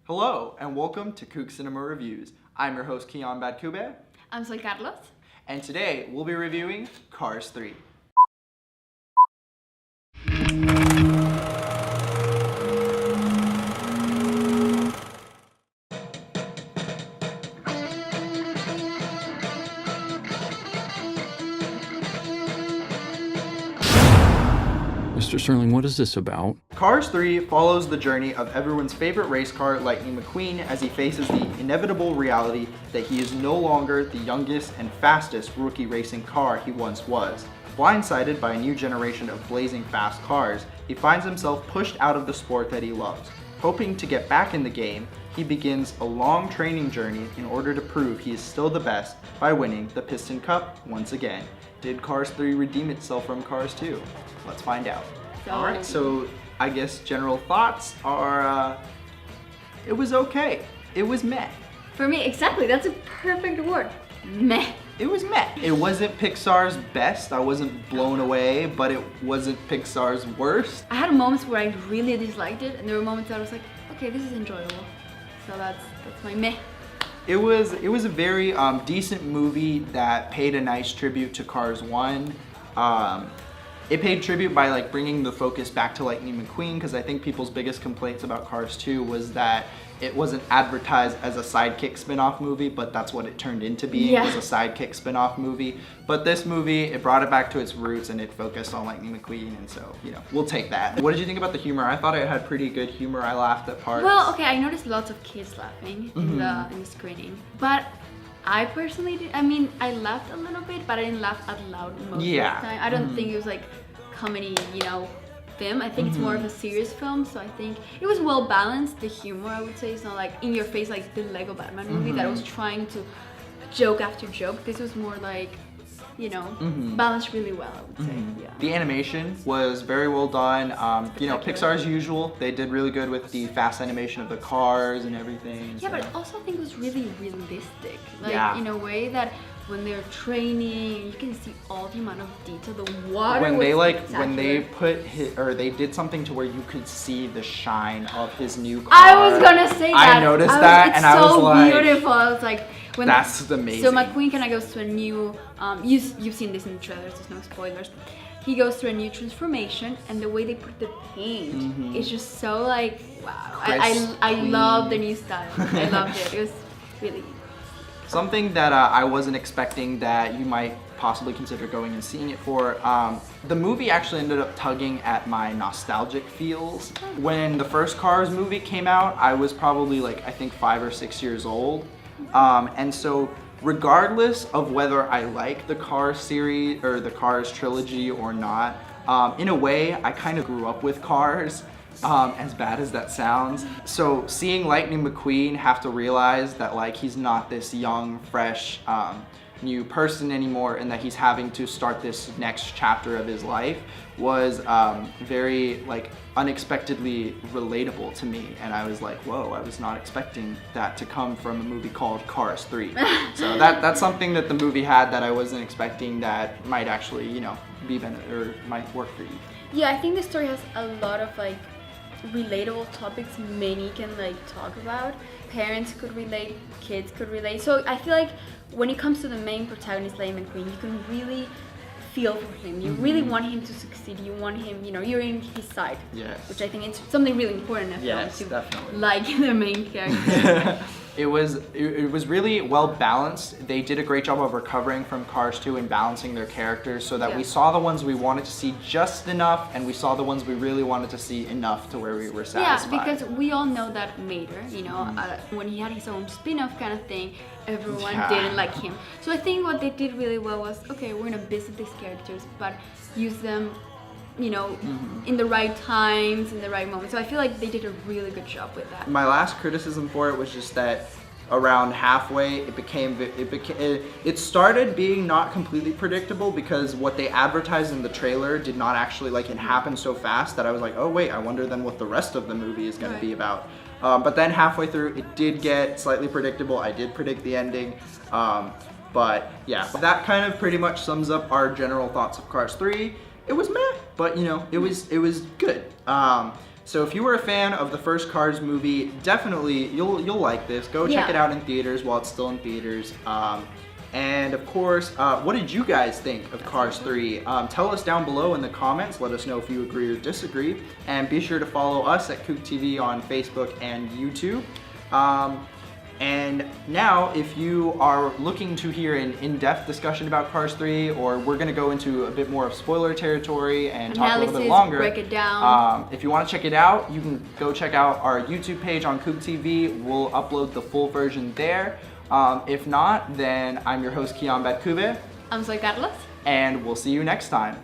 Hello, and welcome to Coog Cinema Reviews. I'm your host, Kiyan Badkoubeh. I'm Soy Carlos. And today, we'll be reviewing Cars 3. Mr. Sterling, what is this about? Cars 3 follows the journey of everyone's favorite race car, Lightning McQueen, as he faces the inevitable reality that he is no longer the youngest and fastest rookie racing car he once was. Blindsided by a new generation of blazing fast cars, he finds himself pushed out of the sport that he loves. Hoping to get back in the game, he begins a long training journey in order to prove he is still the best by winning the Piston Cup once again. Did Cars 3 redeem itself from Cars 2? Let's find out. Alright, so I guess general thoughts are, it was okay. It was meh. For me, exactly, that's a perfect word. Meh. It was meh. It wasn't Pixar's best. I wasn't blown away, but it wasn't Pixar's worst. I had moments where I really disliked it, and there were moments that I was like, okay, this is enjoyable. So that's my meh. It was a very decent movie that paid a nice tribute to Cars 1. It paid tribute by bringing the focus back to Lightning McQueen, because I think people's biggest complaints about Cars 2 was that it wasn't advertised as a sidekick spin-off movie, but that's what it turned into being, Yeah. was a sidekick spin-off movie. But this movie, it brought it back to its roots and it focused on Lightning McQueen, and so, we'll take that. What did you think about the humor? I thought it had pretty good humor. I laughed at parts. Well, okay, I noticed lots of kids laughing in the screening, but I personally did. I mean, I laughed a little bit, but I didn't laugh out loud most of the time. I don't think it was comedy, film. I think it's more of a serious film, so I think it was well balanced. The humor, I would say, it's not in your face like the Lego Batman movie that was trying to joke after joke. This was more balanced really well, I would say. Yeah. The animation was very well done. Pixar as usual, they did really good with the fast animation of the cars and everything. Yeah, but also I think it was really realistic. Yeah. In a way that when they're training, you can see all the amount of detail. The water When they spectacular. they did something to where you could see the shine of his new car. I was gonna say that. I noticed that, it's and I was so like, beautiful. I was like, when that's amazing. So McQueen kind of goes to a new. You've seen this in the trailers. There's no spoilers. He goes through a new transformation, and the way they put the paint is just so wow. I love the new style. I loved it. It was really. Something that I wasn't expecting that you might possibly consider going and seeing it for. The movie actually ended up tugging at my nostalgic feels. When the first Cars movie came out, I was probably I think 5 or 6 years old. And so regardless of whether I like the Cars series or the Cars trilogy or not, in a way I kind of grew up with Cars. As bad as that sounds. So seeing Lightning McQueen have to realize that he's not this young, fresh, new person anymore, and that he's having to start this next chapter of his life was very unexpectedly relatable to me, and I was like, whoa, I was not expecting that to come from a movie called Cars 3. So that's something that the movie had that I wasn't expecting that might actually be or might work for you. Yeah, I think the story has a lot of relatable topics many can talk about. Parents could relate, kids could relate. So I feel when it comes to the main protagonist, Lightning McQueen, you can really feel for him. You really want him to succeed. You want him, you're in his side. Yes. Which I think it's something really important in a film to definitely. like the main character. It was really well balanced. They did a great job of recovering from Cars 2 and balancing their characters so that we saw the ones we wanted to see just enough, and we saw the ones we really wanted to see enough to where we were satisfied. Yeah, because we all know that Mater, when he had his own spin-off kind of thing, everyone didn't like him. So I think what they did really well was, okay, we're gonna visit these characters, but use them in the right times, in the right moments. So I feel they did a really good job with that. My last criticism for it was just that around halfway it started being not completely predictable, because what they advertised in the trailer did not actually it happened so fast that I was like, oh wait, I wonder then what the rest of the movie is going to be about. But then halfway through it did get slightly predictable. I did predict the ending. But yeah, that kind of pretty much sums up our general thoughts of Cars 3. It was meh, but it was good. So if you were a fan of the first Cars movie, definitely you'll like this. Go check it out in theaters while it's still in theaters. And of course, what did you guys think of Cars 3? Tell us down below in the comments. Let us know if you agree or disagree. And be sure to follow us at Coog TV on Facebook and YouTube. And now, if you are looking to hear an in-depth discussion about Cars 3, or we're going to go into a bit more of spoiler territory and talk a little bit longer, break it down. If you want to check it out, you can go check out our YouTube page on Coog TV. We'll upload the full version there. If not, then I'm your host, Kiyan Badkoubeh. I'm Zoe Carlos. And we'll see you next time.